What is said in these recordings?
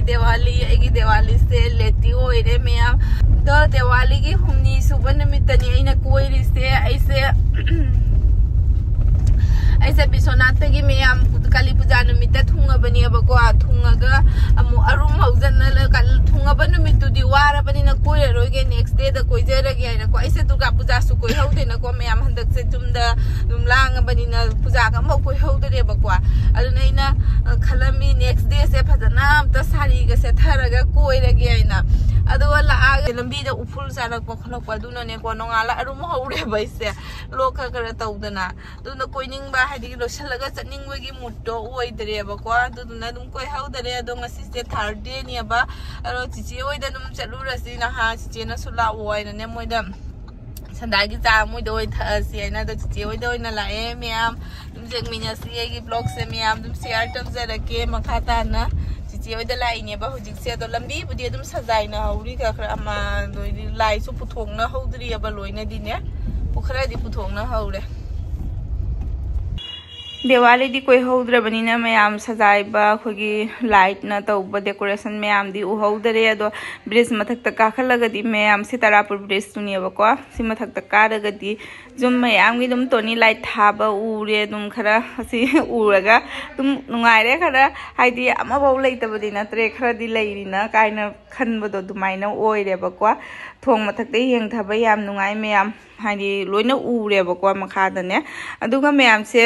दिवाली से लेती होइरे मैम दो दिवाली की हुमनी सुबह निमित्तनी अइना कोइरिसे ऐसे विश्वनाथ की मैम काली पूजा निमित्त थुंगबनीबको थुंगगा अमु अरुम हौजन थुंगब निमित्तुदी वारबनीना कोइरोगे नेक्स्ट डे द कोइजरगे हैनको ऐसे दुर्गा पूजा सु कोइ हौदेनको मैम हंदक से जुमदा दुम लांगबनीना पूजा का म कोइ हौदरेबको अदुना इना खलमी नेक्स्ट डे से फजना त सारी ग से थरगा कोइरगे हैना अदुवा लाग लंबीदा उफुल सारक पखलक अदुनाने को नोंगाला अरुम हौरे बैसे लोक खरा तौदना दुना कोइनिंगबा हाइदि लोसलगा चनिंगबगी मुट्टो ओइदरेबको अदुना दुम कोइ हौदरे अदो ngasi third day ni ba aro chichi oida dum chalurasi na ha chichi na sula oina ne moida sandagi cha moida oi thasi aina da chichi oida oina la e miam dum jeng minya si gi blog se miam dum share tam zara ke makhata na chichi oida lai ne ba hujik se do lambi budi dum sajai na hauri ka khra ama doi lai su puthong na haudri ba loina di ne pukhra di puthong na haure Diwali दी कोई हौद्रबनी ना ma'am सजाइबा खोगी light ना तौब decoration ma'am दी उहौदरे अदो bridge मथक त काखलगदी ma'am सीतारापुर bridge तुनियबको सि मथक त कारगदी जुम ma'am गी दुम तोनी लाइट थाबा उरे दुम खरा असि उरगा दुम नुंगाइरे खरा हाइदी अमा बाउ लेतबदी नत्रे खरा दी लेरिना काइना खनबदो दुमाइना ओइरेबको थोंग मथक ते हेंग थाबा याम नुंगाइ मैम हाइदी लोइना उरेबको मखादने अदुगा मैम से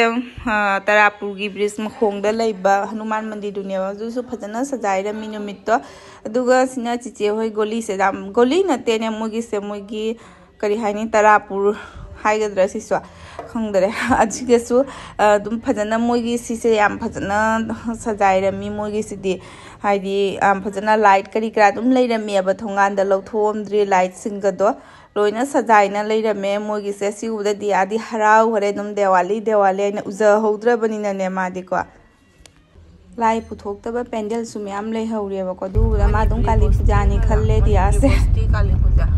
तारापुर की ब्रिज मखोंग लेबा हनुमान मंदिर दुनिया जो फजना सजाइरमी नुमित्तो अदुगा सिना चिचे होय गोली से गोली नतेने मोगी से मोगी करी हाइनी तारापुर हाइगद्रा सिसो खंगदरे अजिगसु दुम फजना मोगी सिसे याम फजना सजाइरमी मोगी सिदि हाइदी फजना लाइट करी करा दुम लेरमी अब थोंगान द लौथोमद्री लाइट सिंगदो लोइना सजाइना लेरमे मोगी से सिउदा दि आदि हराव हरे दुम दिवाली ने उजा हौद्रबनिना ने मादिको लाई पुथोक्तबा पेंडल सु म्याम ले हौरेबको दुदा मा दुम काली पूजा नि खल्ले दियासे काली पूजा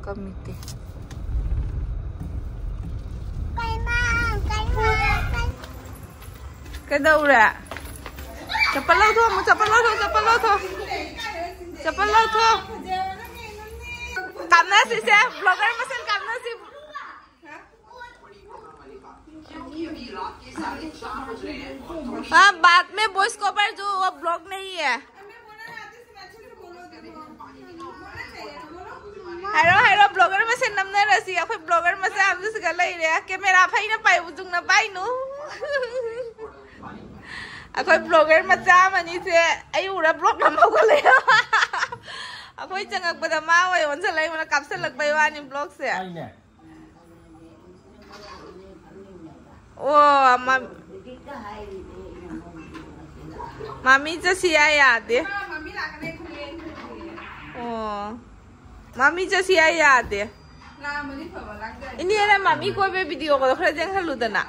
कमिटी कदौरा चप्पल लो थो चप्पल लो कामना से ब्लॉगर मसन कामना से हाँ बाद में वॉइस कवर जो वो ब्लॉग नहीं है हेरो ब्लॉगर मसन नमना रसी अखोय ब्लॉगर मसन हम जस गलै रे कैमरा फाइना पाइ बुजुंग ना पाइनु अखोय ब्लॉगर मचा मनी से आई उरा ब्लॉग नमगो ले अखोय चंगक बदा मा ओय ओनसे लै मन कापसे लगबै वानी ब्लॉग से ओ मामी जसी आय यादे मम्मी लागने खुले ओ मामी जसी आय यादे ना मनी फवा लाग जाय इनी रे मामी को बे वीडियो को खरा जेंग हलुदना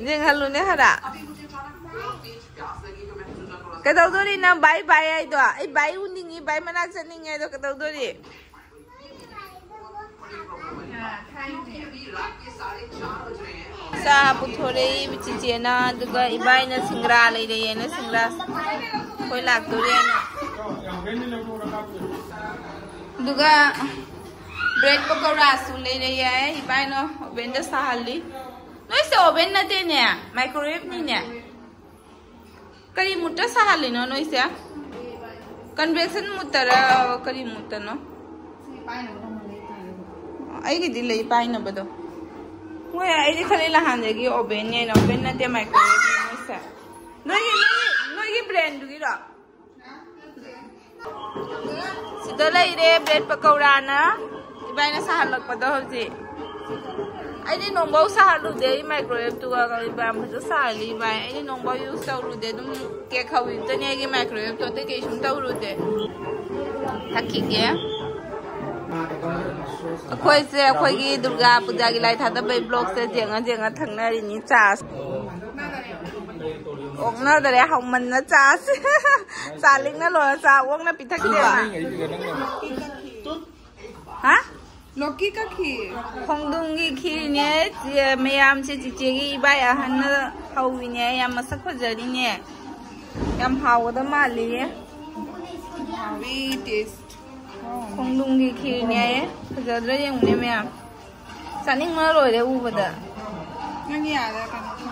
जेंग हलुने हरा कदौदोरी ना बाय बाय आई दो आई बाय उनिंगी बाय मना चनिंगे दो कदौदोरी सा पुथोरे बिचिचेना दुगा इबाइना सिंगरा ले रे ना सिंगरा कोई लागदोरे ना दुगा ब्रेड पकोड़ा सु ले रे है इबाइना ओवेन द साहली नोइ से ओवेन न देने माइक्रोवेव नि ने करी मुट्टा साहली नो नोइ से कन्वेक्शन मुट्टा करी मुट्टा नो आई गिदी ले पाइना बदो मोय आई खले लहानदेगी ओवेन ने ओवेन न दे माइक्रोवेव नि से नोइ ब्रांड दुगी रो सिदा ले रे ब्रेड पकोड़ा ना इबाइना साहलक पदो होजी आई नोंबाव साहलुदे microwave Tuga balm फजो Sahli bye आई नोंबाव यूज तौरुदे दुम केक हावी तने आई माइक्रोवेव तो ते केसुम तौरुदे थकी के अखोय से अखोय की दुर्गा पूजा की लाई थादा बे ब्लॉग से जेंगा थंगनारी नि चास ओकना दरे हमन न चास सालिंग न लो चा ओकना पिथक दे हा लोकी का खीर खोंदुंगी खीर ने मैम से चिचेगी इबाई अहन हाउने याम मसक फजरी ने याम हावदा मालिए हावी टेस्ट खोंदुंगी खीर ने फजद्र येंगने मैम चानिंग मा लोइदे उबदा नंगी यादा करी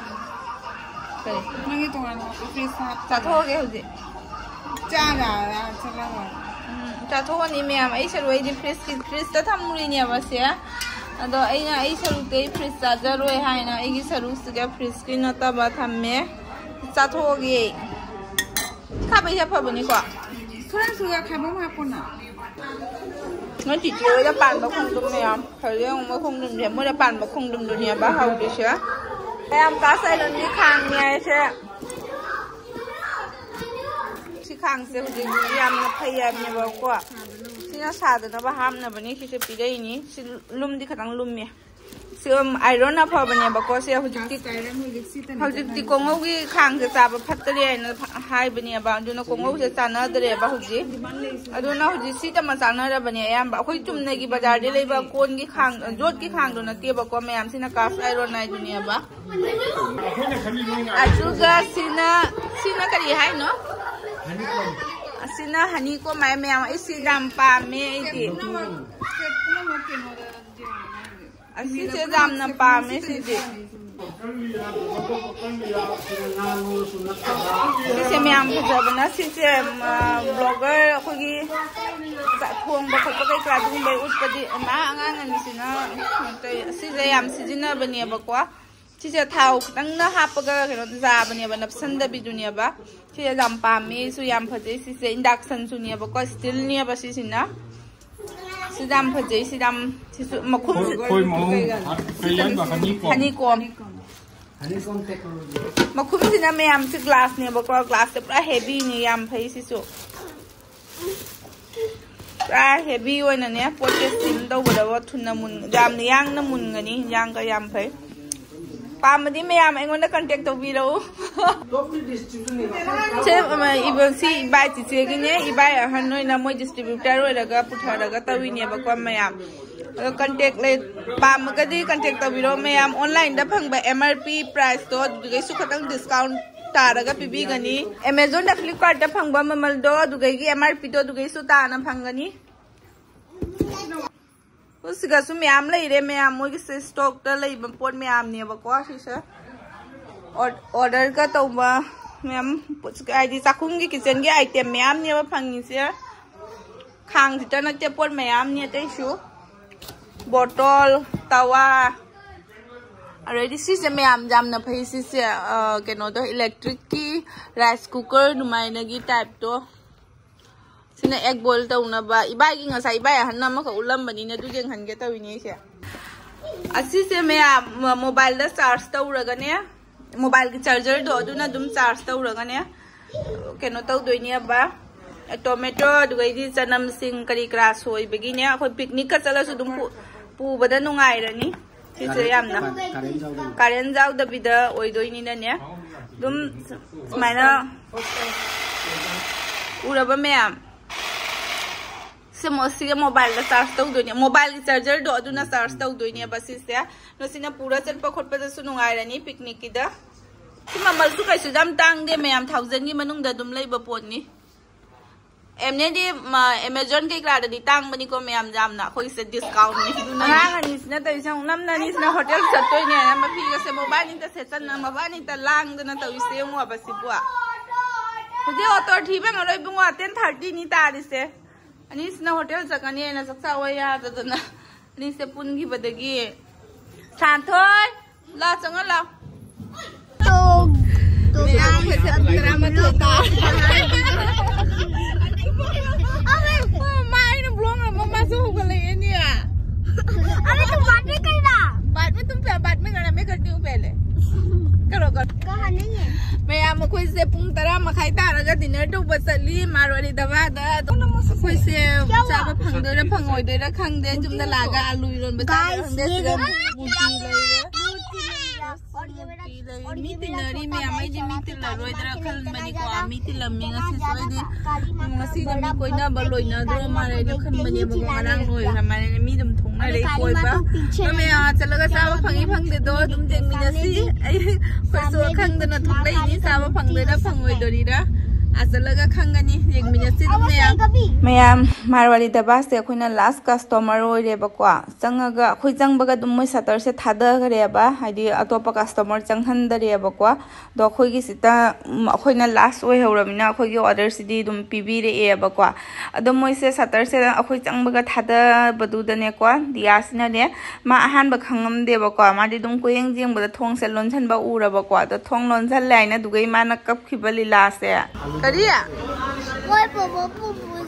नंगी तोंगान फ्रिज हाप चाथोगे हुजे चागा चलागा चाथोनी मैम आई सरुई फ्रिज ता थमुरिने बसे अदो अइना आई सरुते फ्रिज चाजरोय हाइना आइगी सरुसगे फ्रिज की नतबा थम्मे चाथोगे खाबै फबनी को थोड़ा सुगा खाबो मापोना nó chỉ chơi ra bàn bọc không đúng này không thời gian mà không đúng thì mới ra bàn bọc không đúng được nhà bà hầu đi chứ em cá xây lên đi khang nha chứ khi khang sẽ có gì em nó thay em như vậy quá khi nó xả được nó bà ham nó bên này khi sẽ bị đây nhỉ khi lum đi khả năng lum nhỉ iron na pha banya ba ko se hojik kongo gi khang se cha ba phat tare na hai banya ba du na kongo se chana dare ba hoji adu na hoji si ta ma chana ra banya yam ba khoi tum na gi bazar de lei ba kon gi khang jot gi khang do na te ba ko mayam sina cast iron na dunia ba ajuga sina kari hai no sina hani ko mai mayam isi dam pa me iti Asi se jam na pa me si je. Si se me am pha ba na si se blogger ko gi sa thong ba ko kai kla dung bai ut pa di ma angang ani si na si je yam si jina ba ne ba kwa si se thau tang na ha pa ga no za ba ne ba nap san da bi dunia ba si se jam pa me su yam pha je si se induction su ne ba ko still ne ba si na Sidam pajai sidam sisu makum koi mau kayan ba honeycomb technology makum sina me am si glass ne ba ko glass se pra heavy ni yam phai sisu pra heavy oina ne potassium do ba wa thunna mun jam ni yang na mun ngani yang ka yam phai pamadi me am engon contact to bi lo che even si bai ti che gi ne ibai hanoi na moi distributor oi laga putha laga tawi ne ba ko me am contact le pam ga di contact to bi lo me am online da phang ba MRP price to du gai su khatang discount ta laga pi bi gani Amazon da Flipkart da phang ba mamal do du gai gi MRP to du gai su ta na phang gani उसका सु ma'am ले ma'am मोई stock ता ले pot ma'am ने बको सिसे order का तौबा ma'am आईदी चाखुम की किचन की आइटम मैम ने फंगी से खांग सिटा नते पोट मैम ने तैसु बोतल तवा already सिसे मैम जाम न फै सिसे केनो तो इलेक्ट्रिक की राइस कुकर नुमाय नगी टाइप तो Sina egg boil tau na ba ibai gi nga sai bai han na ma ka ulam bani na du jeng han ge tawi ni se asi se me mobile da charge tau ra ga ne mobile ki charger do du na dum charge tau ra ga ne keno tau doi ni ba tomato du gai di chanam sing kari kra soi begi ne khoi picnic ka chala su dum pu bada nungai ra ni si se yam na karen jau da bi da oi doi ni na ne dum maina ura ba me am se mobile da charge tau do ni mobile ki charger do aduna charge tau do ni ba si se no sina pura chan pa khot pa da su nungai ra ni picnic ki da si mamal su kai su jam tang de me am 1000 gi manung da dum lei ba pon ni em ne di Amazon ke kra da di tang bani ko me am jam na khoi se discount ni du na nga ni sina ta isang nam na ni sina hotel chat to ni na ma pi ga se mobile ni ta se chan na mobile ni ta lang da na ta wi se mo ba si bua Huje auto thi ba ngaroi bunga 10:30 ni ta ri se ani sina hotel sakani na saksa wa ya da na ani se pun gi badagi san thoi la changa la to me am se tara ma to ta अरे my ने blog में मम्मा से हो गई है नहीं अरे तुम बात नहीं करना बाद में तुम बाद में करना मैं करती हूँ पहले करो कहा नहीं है मैं आम कोई से पुंग तरा मखाई तारगा डिनर तो बसली मारोरी दवा दा तो कोई से चाबा फंगदो रा फंगोइदो रा खंगदे जुमदा लागा आलू इरोन बता खंगदे सिगा बूटी ले और ये मेरा mi tinari me amai di mi tilaroi dra khal mani ko ami tilammi ngasi soi di ngasi na mi koina baloi na dro mare ni khan mani ba ngarang loi ramane mi dum thongna re koi ba to me a chalaga sa ba phangi phang de do dum jeng mi na si ai khoi so khang da na thuk lai ni sa ba phang de na phangoi dori da asalaga khangani jeng mi na si dum me am marwari da bas de khoina last customer oi re ba kwa changaga khoi changbaga dum moi satar se thada gare ba haidi atopa customer changhan dare ba kwa do khoi gi sita khoina last oi horamina khoi gi order sidi dum pibi re e ba kwa adum moi se satar se khoi changbaga thada badu da ne kwa diasina ne ma ahan ba khangam de ba kwa ma di dum ko yeng jeng ba thong se lon chan ba ura ba kwa do thong lon chan lai na dugai ma na kap khibali la se kariya oi bobo bubu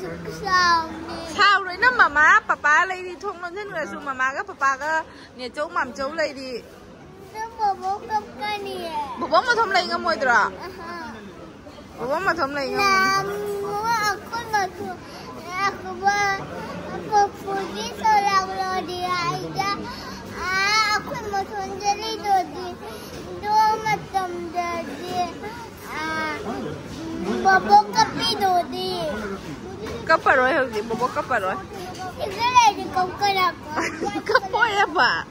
sao sao rồi nó mama papa lấy đi thong lon chan ga su mama ga papa ga ne chou mam chou lấy đi nó bobo cấp cái nè bobo ma thom lấy ngam moi dra bobo ma thom lấy ngam làm mua con mà thu aku ba aku pergi seorang lo dia aja aku mau sendiri dua macam jadi bobo kapi dodi cấp rồi không gì bobo cấp rồi itu lagi kau kena cấp rồi apa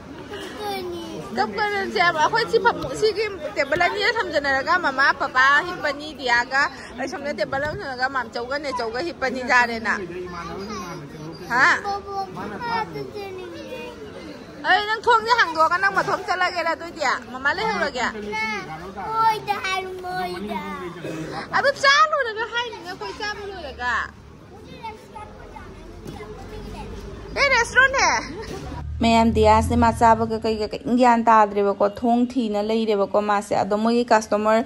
ni cấp cái xem à khôi chip một xí cái tiệm bánh này tham gia này cái mama papa hippani dia cái ở trong này tiệm bánh này cái mam cháu cái hippani ra đây nè hả bobo kapi jadi ơi đang thuông cái hàng đồ cái đang mà thuông cho lại cái là tôi dia mama lấy không được kìa ôi dah ôi dah à tôi cha luôn được cái hay này khôi cha luôn được cả đây restaurant này ma'am दिया से मा चाब कई ज्ञान ताद्रेबको थोंग थीना लेरेबको मासे अदो मोई customer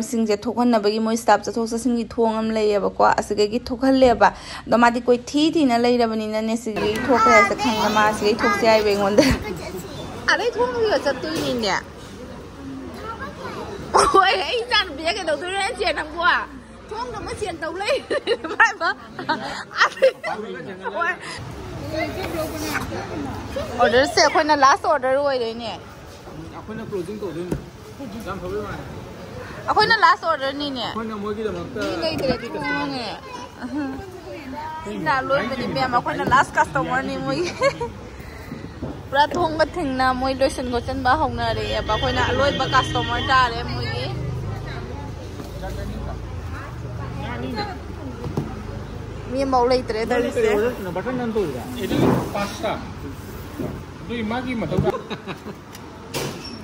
सिंग जे थोखनबगी मोई staff चथोक चसिंगी थोंग अम लेयबको असगेगी थोखलेबा दो मादी कोई थीना लेरबनिना ने सिगी थोखे से खंगना मासे थोकसे आइ बेंगोंद अरे थोंग ग चतुई ने ओए ए जान बिया के दो रे जे नंगो थोंग दो म चेन तौ ले माय बा ओए order se khoi na last order oi dei ne akhoi na closing to din jam hobe ma akhoi na last order ni ne akhoi na moi gi da makta ni nei dire ti ne na loi ba ni me ma akhoi na last customer ni moi pra thong ba thing na moi lotion go chan ba hong na re ba khoi na loi ba customer da re moi gi mi mau lei tre da ri se na button nan to ida edi pasta dui magi ma to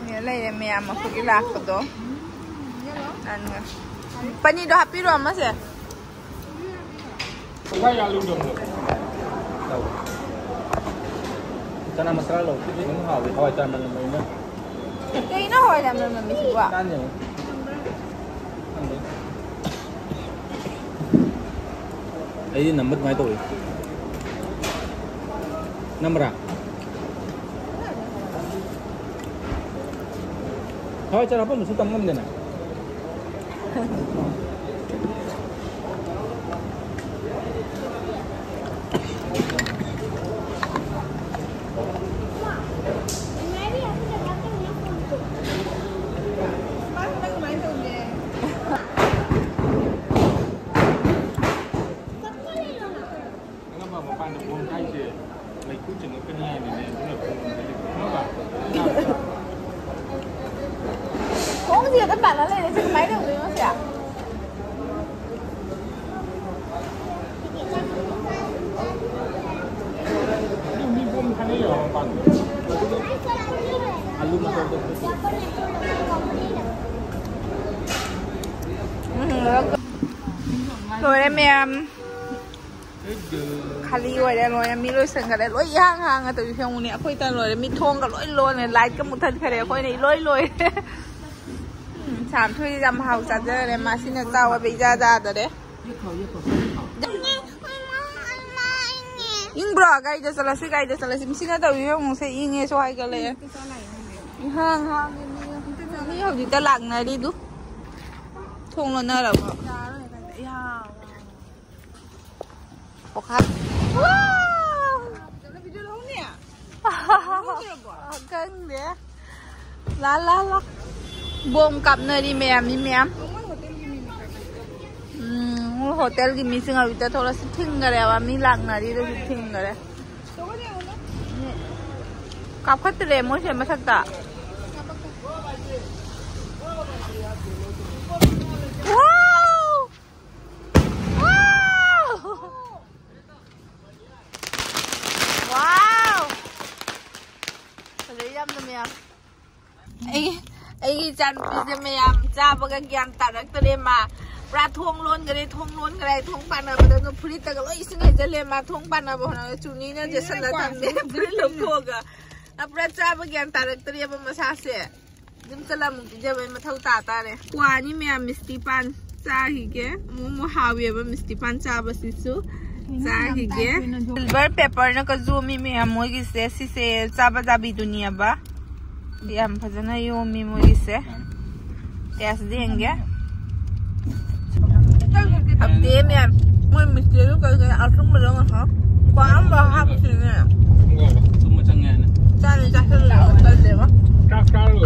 ne lei me ama ko gi la ko do an nga pani do happy ro ma se ba ya lu dong chana masala lo ti ni ha we hoi chan nan mai na cái nó hồi làm rồi mà mình chịu à tan nhiều ấy nằm mất mấy tuổi năm ra thôi cho nó có một số tâm ngâm này này uống gì các bạn nó lên để chiếc máy được rồi nó sẽ rồi em khali rồi đây rồi mi lôi sừng cái đấy lôi hang hang từ trong này khơi ta rồi mi thong cái lôi lôi này lại cái một thân cái đấy khơi này lôi lôi chạm thui dầm hào chặt ra đây mà xin được tao bị ra rồi đấy nhưng bro cái đó là cái đó là xin được tao không sẽ yên nghe xoay cái này hang hang mi hầu gì ta lặng này đi đúng thong lên nơi đâu Wow. Cưng đấy. Lá. bom kap nari meyam ni meyam hotel gi mi singa vita thoda si thing gare wa mi lag nari do thing gare kap khatre mo se mathak ta wow wow lấy yam na meyam ai chan pi se meyam cha baga gyam tarak tare ma pra thong lon gare thong pana ba do phuri ta loi singai jale ma thong pana ba na chuni na je san na tam de phuri lo thoga apra cha ba gyam tarak tare ba masa se dim chala mu je ba ma thau ta ta re kwa ni meyam misti pan cha hi ge mo hawe ba misti pan cha ba si su cha hi ge silver pepper na ka zo mi meyam mo gi se si se cha ba ja bi dunia ba diam phajana yo mi mo gi se tes देंगे अब दे में मैं मिस्त्री लोग करके आलूम बना रहा palm बाहर किसने तुम मचंगे ना चालीस चालीस लाख कर देगा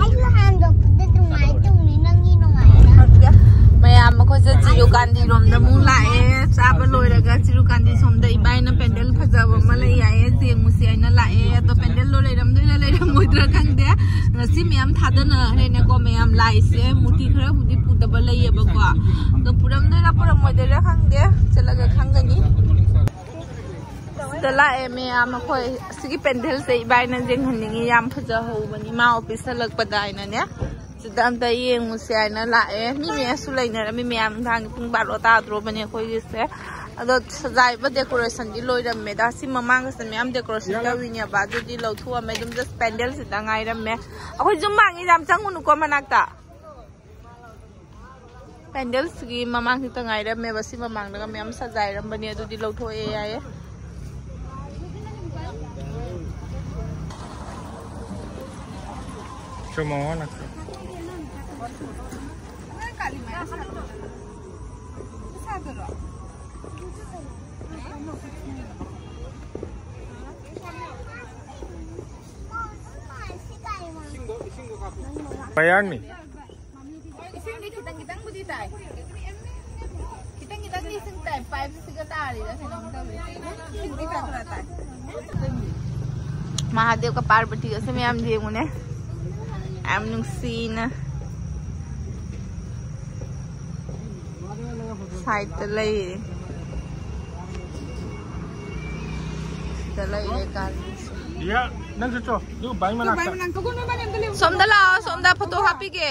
ayo handok de tung nangi no ngai मैं आप को जो चिरू कांडी रोम द मुंग लाए चाप लोई रगा चिरू कांडी सोम द इबाई ना पेंडल फजा वो मलाई आए जेंग मुसी आई ना लाए तो पेंडल लो ले रम मुद्रा कंग दे नसी में हम थादा ना है ना को में हम लाई से मुठी खरा हुदी पुदा बलाई ये बकवा तो पुरम दे ना पुरम मुद्रा कंग दे चला गया कंग गनी तला ए में हम को सिगी पेंडल से इबाई ना जेंग हनिंगी याम फजा हो बनी माँ ऑफिस से लग पदाई ना ने Sedang tayi yang musia ina lae, mi me sulai na mi me am thang pung balo ta dro bane koi gise, ado sajai ba decoration di loi ram me da si mamang ka me am decoration ka winya ba do di lo thua me dum just pendel sedang ai ram me, akoi jum mangi ram chang unu ko manak ta, pendel segi mamang kita ngai ram me ba si mamang da me am sajai ram bane do di lo thua e ai. Cuma mana? Bayar nih. Kita budi tay. Kita ni sing tay pipe siga tari da senong ta be. Kita kara tay. Mahadev ka Parvati ka me am demu ne. Am nungsina. Side talay. Talay kan. Iya, nang cuco. Lu bayi mana? Somda foto happy ke.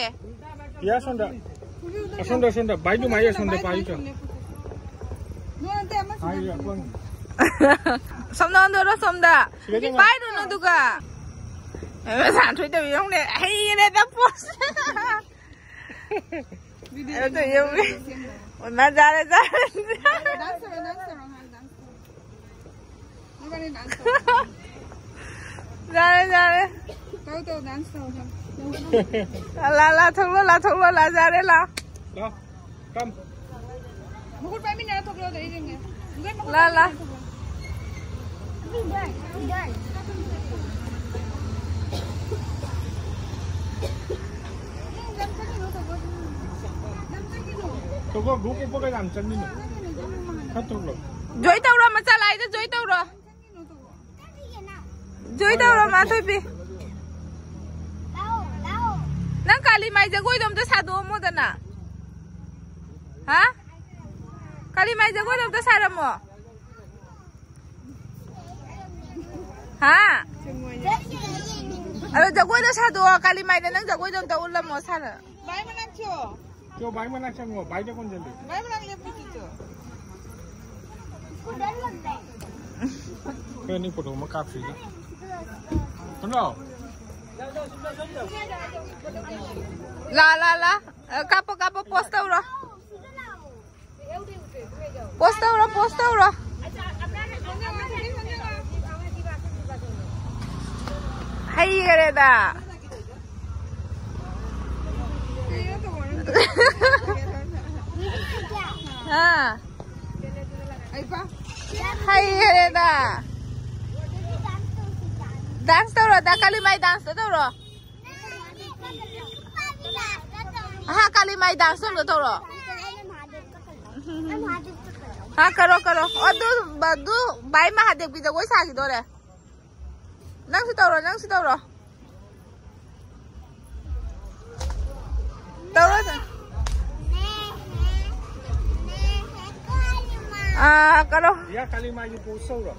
Iya sonda. Bayi tu maya sonda bayi tu. Ayo pun. Somda. Bayi tu no duga. Sản thuê tao không để hay này tao post. Em tự yêu đi. Một má ra đây. Ra đây. Tao dance thôi. La thong lo la ra đây la. Đó. Cầm. Một con bay mình nào thong lo đấy gì nghe. La. Coba gua pakai lancar ni. Satu lo. Joy tau rồi mà cha lại cho joy tau rồi. Joy tau rồi mà thôi bi. Nang kali mai jago idom to sadu mo dana. Ha? Kali mai jago idom to sara mo. Ha? Alo jago to sadu kali mai nang jago idom to ulam mo sara. Bay mana cho? Cho bayi mana cengok, bayi dia pun jadi. Bay mana lihat itu? Ini foto makap sih. Kenal? La. Kapo post uro. Post uro. Hai kare da. Ha. Hai kare da. Dance tau ro, da kali mai dance tau ro. हाँ काली my dance तो तौरो हाँ करो करो अदु by Mahadev की जगह सागी दोरे नंग तौरो तौरो करो या काली माई को सौरो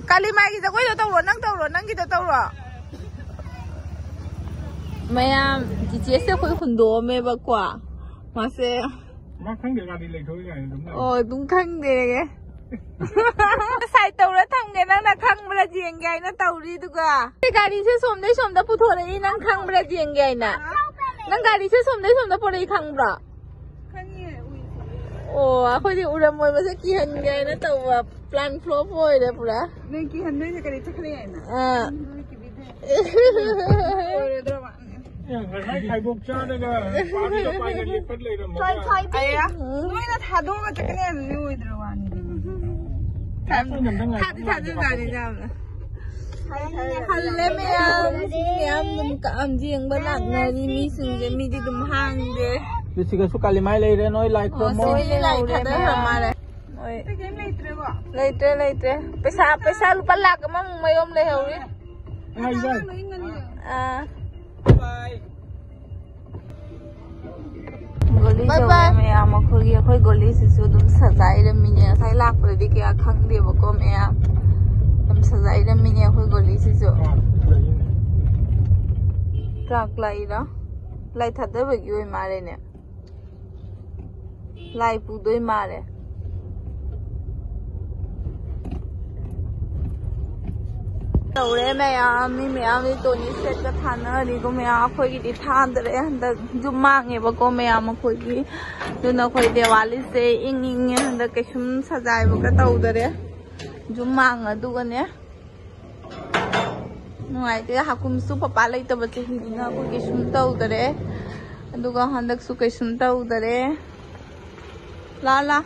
काली माई की जगह तौरो नंग की तौरो मैम इचे से कोई खुंदो में बकवा मासे मा खंगे गाड़ी ले थोड़ी गाड़ी ओ तुम खंगे गे साइ तौरा थंगे ना खंगब्रा जेंगे आइना तौरी दुगा गाड़ी से सोमदा पुथोरे नंग खंगब्रा जेंगे आइना नंग गाड़ी से सोमदा पुरे खंगब्रा ओ अखोदी उरमोय मसे की हनगे आइना तौवा प्लान फ्लॉप होय रे पूरा नहीं की हन्ने से करे चखले है ना खाई बोक चानेगा पानी तो पानी ले पड़ ले रहा आया नोई ना थादो का चखले न्यू इधर वानी थादो गाड़ी जामना हल्ले में याम काम जिंग बलागना नी मी सिंगे मी दि दुम हांगे बिसिगा सु काली माई ले रे नोई लाइक को मो लाइक थादो हमारे ओए गेम लेत्रेबो लेते पैसा रुपा लाख मंग मयोम ले हौरी हाय बाय गोली जौरे मैम अखोई गोली सिसु दुम सजाइरमिने साइ लाकपदि क्या खंगदेबको मैम दुम सजाइरमिने अखोई गोली सिसु ट्रक लाइरा लाई थादबगी ओइ मारेने लाई पुदोइ मारे तौरे मैम तोनी सेट का थाना रिगो मैम अखोई थादरे हंदक जो मांगेबको मैम अखोई दुना अखोई दिवाली से इंग हंदक कैसुम सजाइबका तौदरे जो मांग अदुगने नुआइते हाकुमसु पपा लेतब चहिदिना अखोई कैसुम तौदरे अदुगा हंदक सु कैसुम तौदरे ला